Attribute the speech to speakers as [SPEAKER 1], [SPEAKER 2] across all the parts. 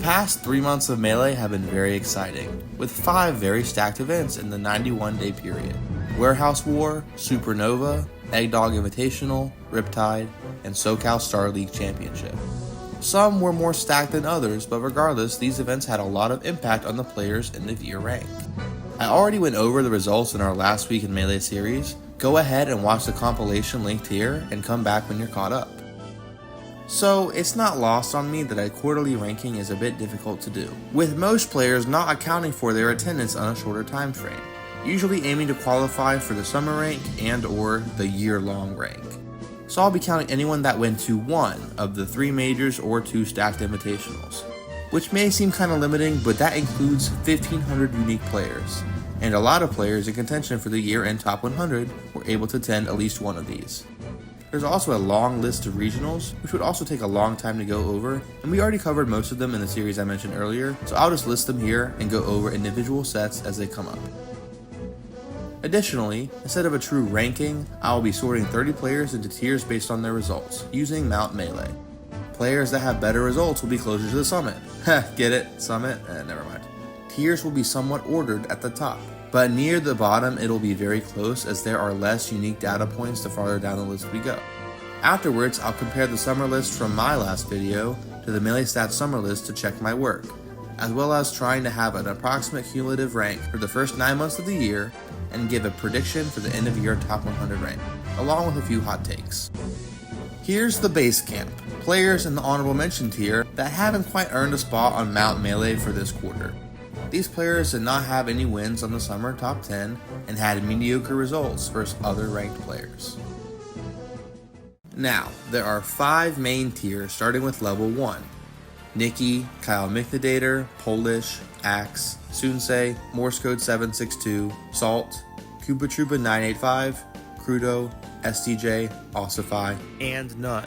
[SPEAKER 1] past 3 months of Melee have been very exciting, with 5 very stacked events in the 91-day period. Warehouse War, Supernova, Eggdog Invitational, Riptide, and SoCal Star League Championship. Some were more stacked than others, but regardless, these events had a lot of impact on the players' end of year rank. I already went over the results in our last week in Melee series. Go ahead and watch the compilation linked here and come back when you're caught up. So it's not lost on me that a quarterly ranking is a bit difficult to do, with most players not accounting for their attendance on a shorter time frame, usually aiming to qualify for the summer rank and or the year-long rank. So I'll be counting anyone that went to one of the 3 majors or 2 stacked invitationals, which may seem kinda limiting, but that includes 1,500 unique players, and a lot of players in contention for the year-end top 100 were able to attend at least one of these. There's also a long list of regionals, which would also take a long time to go over, and we already covered most of them in the series I mentioned earlier, so I'll just list them here and go over individual sets as they come up. Additionally, instead of a true ranking, I will be sorting 30 players into tiers based on their results, using Mount Melee. Players that have better results will be closer to the summit. Heh, get it? Summit? Never mind. Tiers will be somewhat ordered at the top, but near the bottom it'll be very close as there are less unique data points the farther down the list we go. Afterwards, I'll compare the summer list from my last video to the Melee Stats summer list to check my work, as well as trying to have an approximate cumulative rank for the first 9 months of the year and give a prediction for the end of year top 100 rank, along with a few hot takes. Here's the base camp, players in the honorable mention tier that haven't quite earned a spot on Mount Melee for this quarter. These players did not have any wins on the summer top 10 and had mediocre results versus other ranked players. Now, there are 5 main tiers starting with level 1. Nikki, Kyle Michnadator, Polish, Axe, Sunsei, Morse Code 762, Salt, Koopa Troopa 985, Crudo, STJ, Ossify, and None.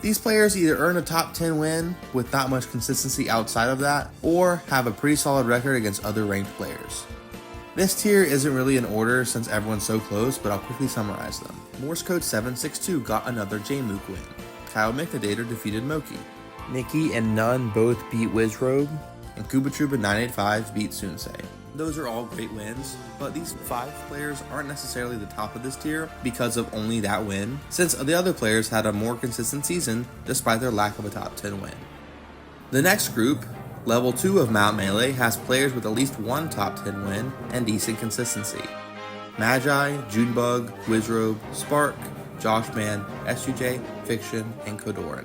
[SPEAKER 1] These players either earn a top 10 win with not much consistency outside of that, or have a pretty solid record against other ranked players. This tier isn't really in order since everyone's so close, but I'll quickly summarize them. Morse Code 762 got another Jmook win. Kyle Michnadator defeated Moki. Nikki and None both beat Wizrobe, and Koopa Troopa 985 beat Sunsei. Those are all great wins, but these 5 players aren't necessarily the top of this tier because of only that win, since the other players had a more consistent season despite their lack of a top 10 win. The next group, level 2 of Mount Melee, has players with at least one top 10 win and decent consistency. Magi, Junebug, Wizrobe, Spark, Joshman, SUJ, Fiction, and Kodoran.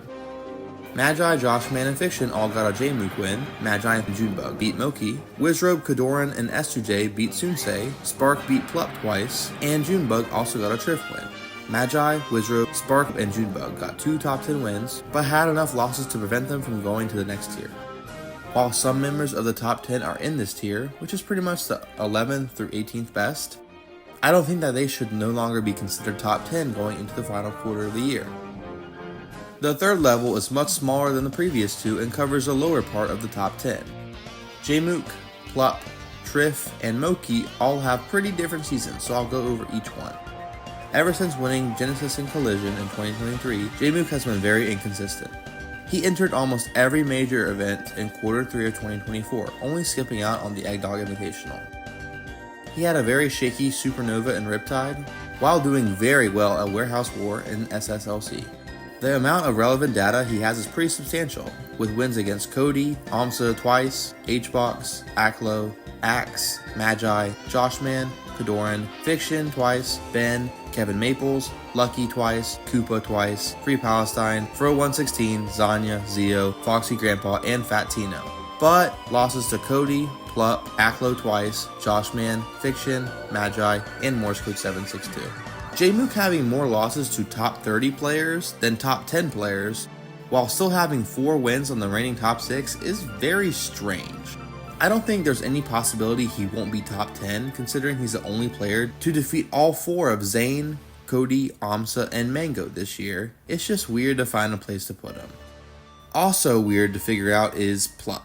[SPEAKER 1] Magi, Joshman, and Fiction all got a Jmook win. Magi and Junebug beat Moki. Wizrobe, Kodoran, and S2J beat Sunsei. Spark beat Plup twice, and Junebug also got a Triff win. Magi, Wizrobe, Spark, and Junebug got 2 top 10 wins, but had enough losses to prevent them from going to the next tier. While some members of the top 10 are in this tier, which is pretty much the 11th through 18th best, I don't think that they should no longer be considered top 10 going into the final quarter of the year. The third level is much smaller than the previous 2 and covers the lower part of the top 10. Jmook, Plup, Triff, and Moki all have pretty different seasons, so I'll go over each one. Ever since winning Genesis and Collision in 2023, Jmook has been very inconsistent. He entered almost every major event in quarter 3 of 2024, only skipping out on the Eggdog Invitational. He had a very shaky Supernova and Riptide, while doing very well at Warehouse War and SSLC. The amount of relevant data he has is pretty substantial, with wins against Cody, Amsa twice, Hbox, Aklo, Axe, Magi, Joshman, Kodoran, Fiction twice, Ben, Kevin Maples, Lucky twice, Koopa twice, Free Palestine, Fro116, Zanya, Zio, Foxy Grandpa, and Fat Tino. But losses to Cody, Plup, Aklo twice, Joshman, Fiction, Magi, and Morse Code 762. Jmook having more losses to top 30 players than top 10 players, while still having 4 wins on the reigning top 6 is very strange. I don't think there's any possibility he won't be top 10, considering he's the only player to defeat all 4 of Zane, Cody, Amsa, and Mango this year. It's just weird to find a place to put him. Also weird to figure out is Plup.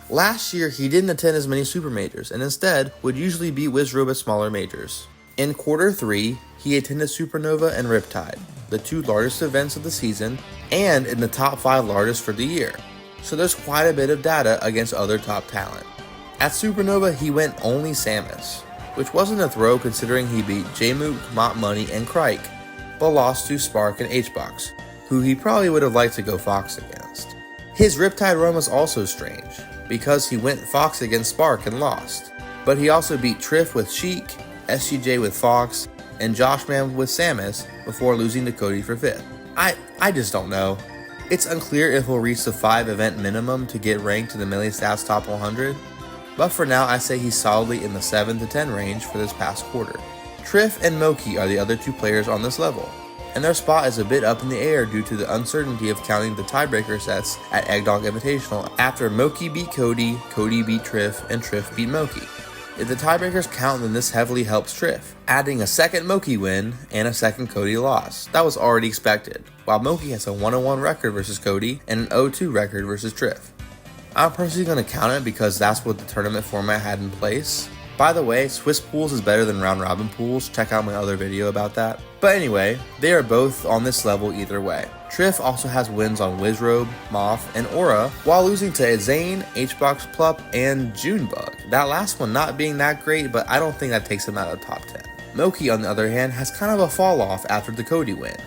[SPEAKER 1] Last year he didn't attend as many super majors, and instead would usually beat Wizrobe at smaller majors. In quarter 3, he attended Supernova and Riptide, the 2 largest events of the season, and in the top 5 largest for the year. so there's quite a bit of data against other top talent. At Supernova, he went only Samus, which wasn't a throw considering he beat Jmook, Mott Money, and Crike, but lost to Spark and Hbox, who he probably would have liked to go Fox against. His Riptide run was also strange, because he went Fox against Spark and lost, but he also beat Triff with Sheik, SGJ with Fox, and Joshman with Samus before losing to Cody for 5th. I just don't know. It's unclear if he'll reach the 5 event minimum to get ranked in the Melee Stats Top 100, but for now I say he's solidly in the 7 to 10 range for this past quarter. Triff and Moki are the other 2 players on this level, and their spot is a bit up in the air due to the uncertainty of counting the tiebreaker sets at Eggdog Invitational after Moki beat Cody, Cody beat Triff, and Triff beat Moki. If the tiebreakers count, then this heavily helps Triff, adding a second Moki win and a second Cody loss. That was already expected, while Moki has a 1-1 record versus Cody and an 0-2 record versus Triff. I'm personally going to count it because that's what the tournament format had in place. By the way, Swiss pools is better than round robin pools, check out my other video about that. But anyway, they are both on this level either way. Triff also has wins on Wizrobe, Moth, and Aura, while losing to Zane, Hbox Plup, and Junebug. That last one not being that great, but I don't think that takes him out of top 10. Moki, on the other hand, has kind of a fall off after the Cody win,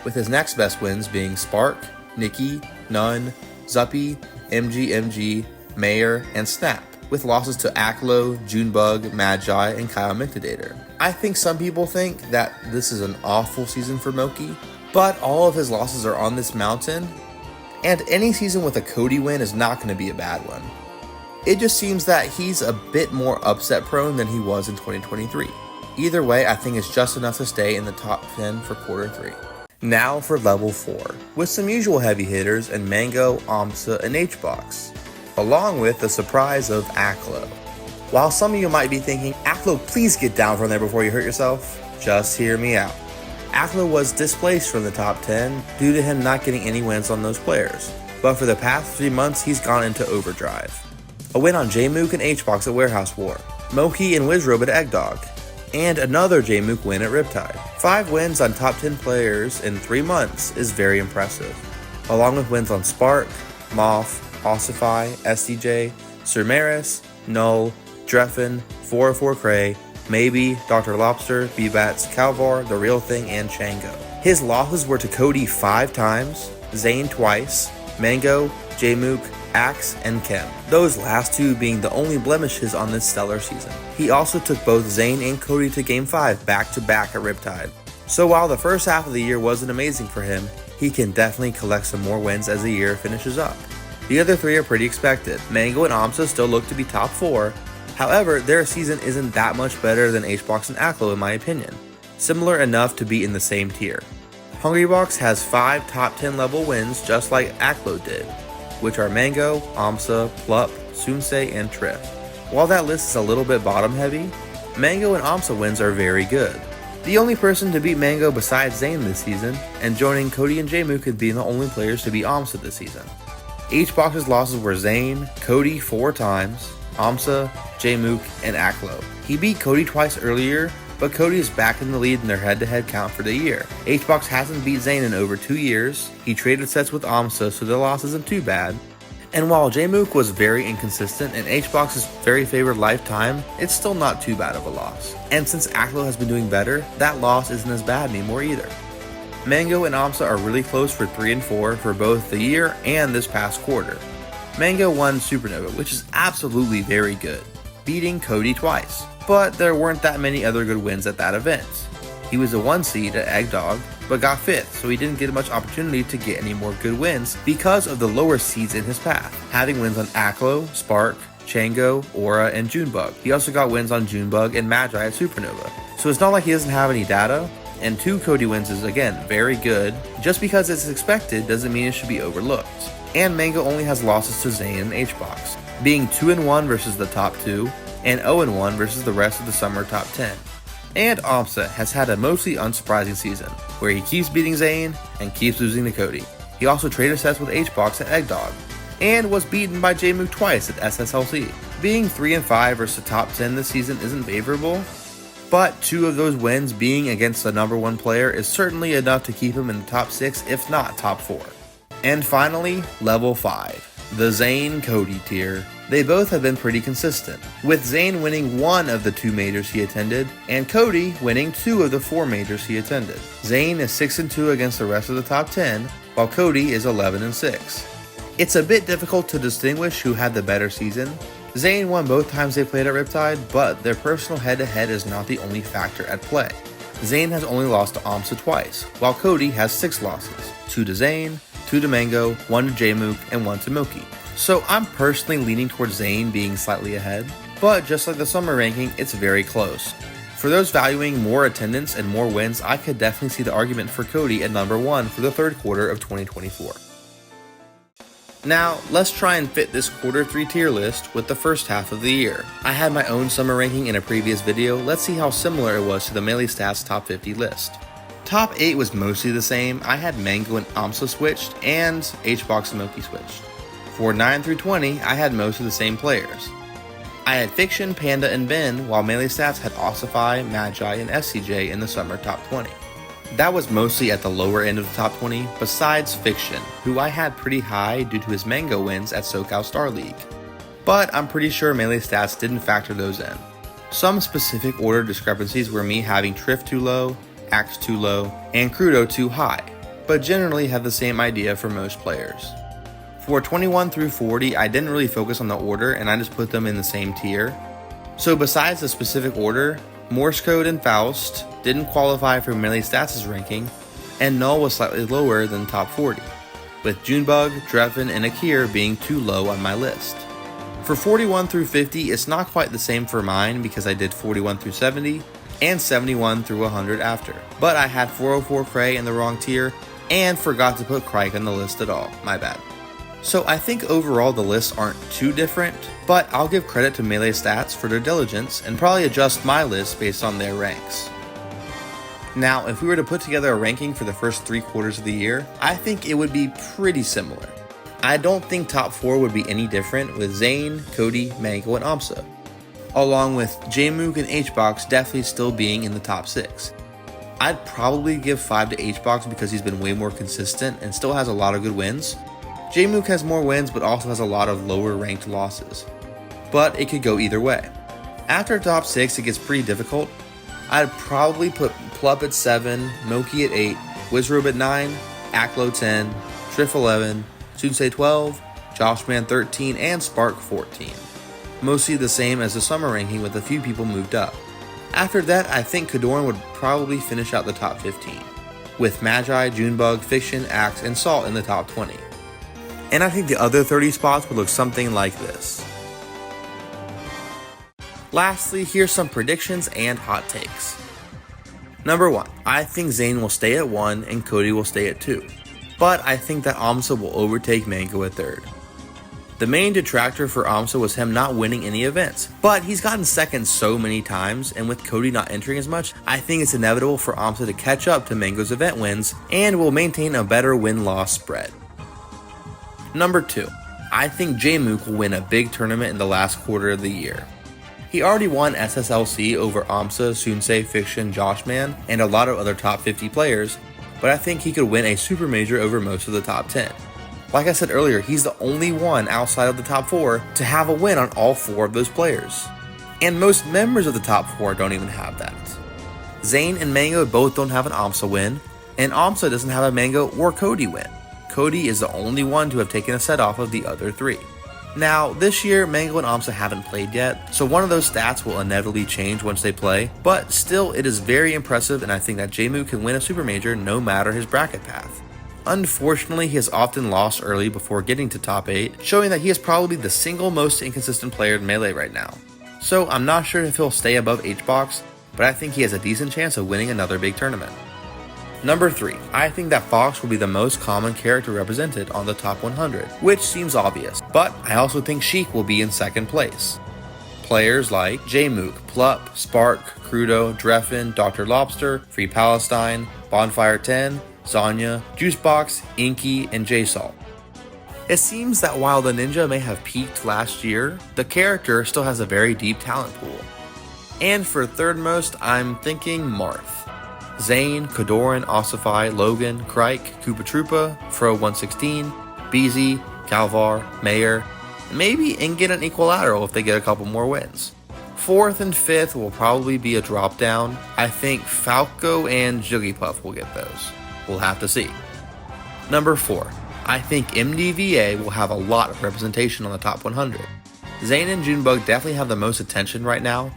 [SPEAKER 1] with his next best wins being Spark, Nikki, Nun, Zuppy, MG, Mayor, and Snap, with losses to Aklo, Junebug, Magi, and Kyle Mictadator. I think some people think that this is an awful season for Moki, but all of his losses are on this mountain, and any season with a Cody win is not going to be a bad one. It just seems that he's a bit more upset prone than he was in 2023. Either way, I think it's just enough to stay in the top 10 for quarter 3. Now for level 4, with some usual heavy hitters in Mango, Amsa, and Hbox, along with the surprise of Aklo. While some of you might be thinking, Aklo, please get down from there before you hurt yourself, just hear me out. Aklo was displaced from the top 10 due to him not getting any wins on those players, but for the past 3 months he's gone into overdrive. A win on Jmook and Hbox at Warehouse War, Moki and Wizrobe at Eggdog, and another Jmook win at Riptide. 5 wins on top 10 players in 3 months is very impressive, along with wins on Spark, Moth, Ossify, SDJ, Sir Maris, Null, Dreffin, 404 Cray, Maybe, Dr. Lobster, B-Bats, Calvar, The Real Thing, and Chango. His losses were to Cody 5 times, Zane twice, Mango, Jmook, Axe, and Kem, those last 2 being the only blemishes on this stellar season. He also took both Zane and Cody to Game 5 back-to-back at Riptide. So while the first half of the year wasn't amazing for him, he can definitely collect some more wins as the year finishes up. The other 3 are pretty expected. Mango and Amsa still look to be top 4, however, their season isn't that much better than Hbox and Aklo in my opinion, similar enough to be in the same tier. Hungrybox has 5 top 10 level wins just like Aklo did, which are Mango, Amsa, Plup, Sunsei, and Triff. While that list is a little bit bottom heavy, Mango and Amsa wins are very good. The only person to beat Mango besides Zane this season, and joining Cody and Jmook could be the only players to beat Amsa this season. Hbox's losses were Zane, Cody 4 times, Amsa, Jmook, and Aklo. He beat Cody twice earlier, but Cody is back in the lead in their head-to-head count for the year. Hbox hasn't beat Zane in over 2 years, he traded sets with Amsa so the loss isn't too bad, and while Jmook was very inconsistent and Hbox's very favored lifetime, it's still not too bad of a loss. And since Aklo has been doing better, that loss isn't as bad anymore either. Mango and Amsa are really close for 3 and 4 for both the year and this past quarter. Mango won Supernova, which is absolutely very good, beating Cody twice, but there weren't that many other good wins at that event. He was a 1 seed at Eggdog, but got 5th, so he didn't get much opportunity to get any more good wins because of the lower seeds in his path, having wins on Aklo, Spark, Chango, Aura, and Junebug. He also got wins on Junebug and Magi at Supernova, so it's not like he doesn't have any data, and 2 Cody wins is again very good. Just because it's expected doesn't mean it should be overlooked. And Mango only has losses to Zane and Hbox, being 2-1 versus the top 2, and 0-1 versus the rest of the summer top 10. And Amsa has had a mostly unsurprising season, where he keeps beating Zane and keeps losing to Cody. He also traded sets with Hbox at Eggdog, and was beaten by Jmook twice at SSLC. Being 3 and 5 versus the top 10 this season isn't favorable, but 2 of those wins being against the number 1 player is certainly enough to keep him in the top 6, if not top 4. And finally, level 5. The Zane Cody tier. They both have been pretty consistent, with Zane winning 1 of the 2 majors he attended, and Cody winning 2 of the 4 majors he attended. Zane is 6-2 against the rest of the top 10, while Cody is 11-6. It's a bit difficult to distinguish who had the better season. Zane won both times they played at Riptide, but their personal head-to-head is not the only factor at play. Zane has only lost to AMSA twice, while Cody has 6 losses, 2 to Zane, 2 to Mango, 1 to Jmook, and 1 to Milky. So I'm personally leaning towards Zane being slightly ahead, but just like the summer ranking, it's very close. For those valuing more attendance and more wins, I could definitely see the argument for Cody at number 1 for the third quarter of 2024. Now, let's try and fit this quarter 3 tier list with the first half of the year. I had my own summer ranking in a previous video. Let's see how similar it was to the Melee Stats top 50 list. Top 8 was mostly the same. I had Mango and AMSA switched, and HBox and Milky switched. For 9 through 20, I had most of the same players. I had Fiction, Panda, and Ben, while Melee Stats had Ossify, Magi, and SCJ in the summer top 20. That was mostly at the lower end of the top 20, besides Fiction, who I had pretty high due to his Mango wins at SoCal Star League. But I'm pretty sure Melee Stats didn't factor those in. Some specific order discrepancies were me having Triff too low, Axe too low, and Crudo too high, but generally have the same idea for most players. For 21 through 40, I didn't really focus on the order and I just put them in the same tier. So besides the specific order, Morse Code and Faust didn't qualify for Melee Stats' ranking, and Null was slightly lower than top 40, with Junebug, Dreffin, and Akir being too low on my list. For 41 through 50, it's not quite the same for mine because I did 41 through 70, and 71 through 100 after. But I had 404 Cray in the wrong tier, and forgot to put Crike on the list at all, my bad. So I think overall the lists aren't too different, but I'll give credit to Melee Stats for their diligence and probably adjust my list based on their ranks. Now, if we were to put together a ranking for the first 3 quarters of the year, I think it would be pretty similar. I don't think top 4 would be any different with Zane, Cody, Mango, and AMSA, along with Jmook and HBox definitely still being in the top 6. I'd probably give 5 to HBox because he's been way more consistent and still has a lot of good wins. Jmook has more wins but also has a lot of lower ranked losses. But it could go either way. After top 6 it gets pretty difficult. I'd probably put Plup at 7, Milky at 8, Wizrobe at 9, Aklo 10, Triff 11, Sunsei 12, Joshman 13, and Spark 14. Mostly the same as the summer ranking with a few people moved up. After that, I think Kadorn would probably finish out the top 15, with Magi, Junebug, Fiction, Axe, and Salt in the top 20. And I think the other 30 spots would look something like this. Lastly, here's some predictions and hot takes. Number 1, I think Zane will stay at 1 and Cody will stay at 2, but I think that AMSA will overtake Mango at 3rd. The main detractor for AMSA was him not winning any events, but he's gotten second so many times, and with Cody not entering as much, I think it's inevitable for AMSA to catch up to Mango's event wins and will maintain a better win-loss spread. Number 2, I think Jmook will win a big tournament in the last quarter of the year. He already won SSLC over AMSA, Sunsei, Fiction, Joshman, and a lot of other top 50 players, but I think he could win a super major over most of the top 10. Like I said earlier, he's the only one outside of the top 4 to have a win on all 4 of those players. And most members of the top 4 don't even have that. Zane and Mango both don't have an AMSA win, and AMSA doesn't have a Mango or Cody win. Cody is the only one to have taken a set off of the other 3. Now, this year, Mango and AMSA haven't played yet, so one of those stats will inevitably change once they play, but still, it is very impressive, and I think that Jmook can win a super major no matter his bracket path. Unfortunately, he has often lost early before getting to top 8, showing that he is probably the single most inconsistent player in Melee right now. So I'm not sure if he'll stay above HBox, but I think he has a decent chance of winning another big tournament. Number 3, I think that Fox will be the most common character represented on the top 100, which seems obvious, but I also think Sheik will be in second place. Players like Jmook, Plup, Spark, Crudo, Dreffin, Dr. Lobster, Free Palestine, Bonfire 10, Zanya, Juicebox, Inky, and J-Salt. It seems that while the ninja may have peaked last year, the character still has a very deep talent pool. And for third most, I'm thinking Marth. Zane, Kadoran, Ossify, Logan, Crike, Koopa Troopa, Fro 116, BZ, Calvar, Mayer, maybe Ingen and Equilateral if they get a couple more wins. 4th and 5th will probably be a drop down. I think Falco and Jigglypuff will get those. We'll have to see. Number 4. I think MDVA will have a lot of representation on the top 100. Zane and Junebug definitely have the most attention right now,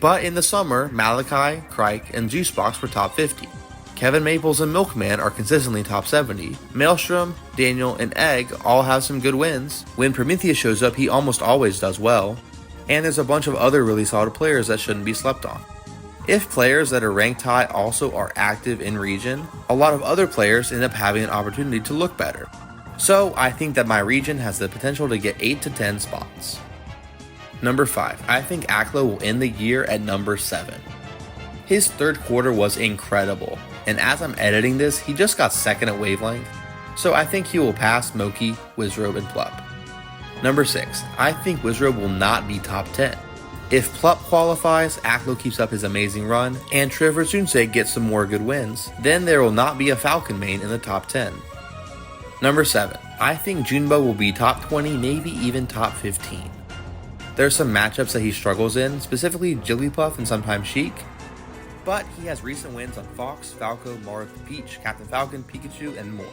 [SPEAKER 1] but in the summer, Malachi, Crike, and Juicebox were top 50. Kevin Maples and Milkman are consistently top 70. Maelstrom, Daniel, and Egg all have some good wins. When Prometheus shows up, he almost always does well. And there's a bunch of other really solid players that shouldn't be slept on. If players that are ranked high also are active in region, a lot of other players end up having an opportunity to look better. So I think that my region has the potential to get 8 to 10 spots. Number 5. I think Aklo will end the year at number 7. His third quarter was incredible, and as I'm editing this, he just got second at wavelength, so I think he will pass Moki, Wizrobe, and Plup. Number 6. I think Wizrobe will not be top 10. If Plup qualifies, Aklo keeps up his amazing run, and Trevor Sunsei gets some more good wins, then there will not be a Falcon main in the top 10. Number 7. I think Junebug will be top 20, maybe even top 15. There are some matchups that he struggles in, specifically Jigglypuff and sometimes Sheik, but he has recent wins on Fox, Falco, Marth, Peach, Captain Falcon, Pikachu, and more.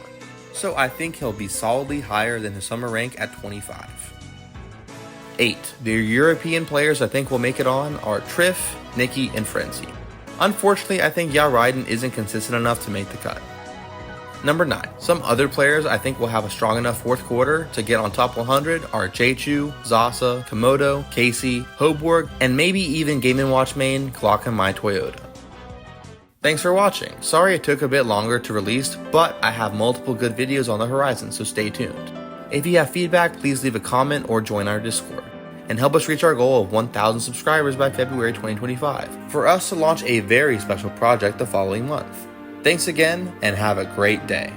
[SPEAKER 1] So I think he'll be solidly higher than his summer rank at 25. 8. The European players I think will make it on are Triff, Nikki, and Frenzy. Unfortunately, I think Raiden isn't consistent enough to make the cut. Number 9. Some other players I think will have a strong enough fourth quarter to get on top 100 are Jeichu, Zasa, Komodo, Casey, Hoborg, and maybe even Game & Watch main Glock and My Toyota. Thanks for watching. Sorry it took a bit longer to release, but I have multiple good videos on the horizon, so stay tuned. If you have feedback, please leave a comment or join our Discord, and help us reach our goal of 1,000 subscribers by February 2025, for us to launch a very special project the following month. Thanks again, and have a great day.